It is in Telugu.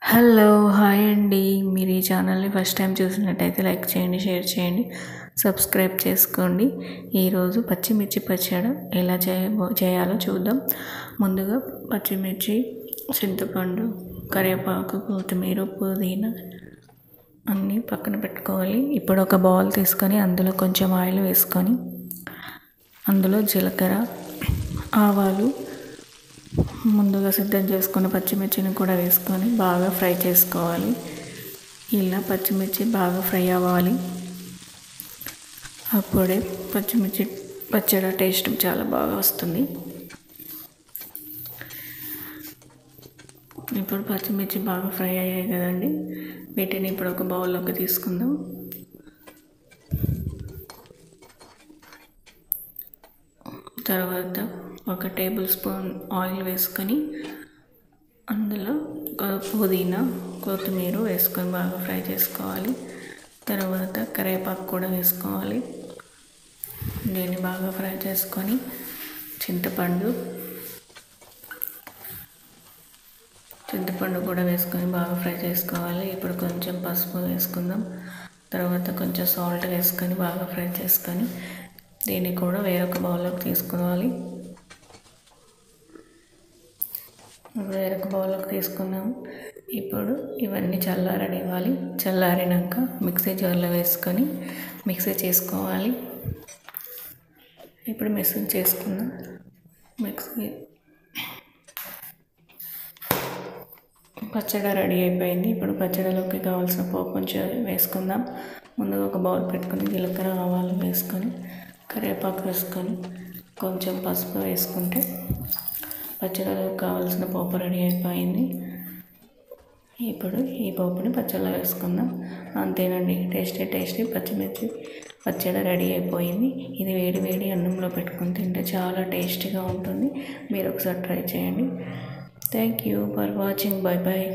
హలో హాయ్ అండి. మీరు ఈ ఛానల్ని ఫస్ట్ టైం చూసినట్టయితే లైక్ చేయండి, షేర్ చేయండి, సబ్స్క్రైబ్ చేసుకోండి. ఈరోజు పచ్చిమిర్చి పచ్చడి ఎలా చేయాలో చూద్దాం. ముందుగా పచ్చిమిర్చి, చింతపండు, కరివేపాకు, కొత్తిమీర, పుదీనా అన్నీ పక్కన పెట్టుకోవాలి. ఇప్పుడు ఒక బౌల్ తీసుకొని అందులో కొంచెం ఆయిల్ వేసుకొని అందులో జీలకర్ర, ఆవాలు, ముందుగా సిద్ధం చేసుకున్న పచ్చిమిర్చిని కూడా వేసుకొని బాగా ఫ్రై చేసుకోవాలి. ఇలా పచ్చిమిర్చి బాగా ఫ్రై అవ్వాలి. అప్పుడే పచ్చిమిర్చి పచ్చడి టేస్ట్ చాలా బాగా వస్తుంది. ఇప్పుడు పచ్చిమిర్చి బాగా ఫ్రై అయ్యాయి కదండి, వీటిని ఇప్పుడు ఒక బౌల్లోకి తీసుకుందాం. తర్వాత ఒక టేబుల్ స్పూన్ ఆయిల్ వేసుకొని అందులో పుదీనా, కొత్తిమీర వేసుకొని బాగా ఫ్రై చేసుకోవాలి. తర్వాత కరివేపాకు కూడా వేసుకోవాలి. దీన్ని బాగా ఫ్రై చేసుకొని చింతపండు కూడా వేసుకొని బాగా ఫ్రై చేసుకోవాలి. ఇప్పుడు కొంచెం పసుపు వేసుకుందాం. తర్వాత కొంచెం సాల్ట్ వేసుకొని బాగా ఫ్రై చేసుకొని దీన్ని కూడా వేరొక బౌల్లోకి తీసుకోవాలి. వేరొక బౌల్లోకి తీసుకున్నాము. ఇప్పుడు ఇవన్నీ చల్లారనివ్వాలి. చల్లారినాక మిక్సీ జార్లో వేసుకొని మిక్సీ చేసుకోవాలి. ఇప్పుడు మిక్సీ చేసుకుందాం. పచ్చడి రెడీ అయిపోయింది. ఇప్పుడు పచ్చడిలోకి కావాల్సిన పోపు కొంచెం వేసుకుందాం. ముందుగా ఒక బౌల్ పెట్టుకొని జీలకర్ర, ఆవాలు వేసుకొని కరివేపాకు వేసుకొని కొంచెం పసుపు వేసుకుంటే పచ్చడిలోకి కావాల్సిన పోపు రెడీ అయిపోయింది. ఇప్పుడు ఈ పోపుని పచ్చడిలో వేసుకుందాం. అంతేనండి, టేస్టీ పచ్చిమిర్చి పచ్చడి రెడీ అయిపోయింది. ఇది వేడి వేడి అన్నంలో పెట్టుకొని తింటే చాలా టేస్టీగా ఉంటుంది. మీరు ఒకసారి ట్రై చేయండి. Thank you for watching. Bye bye.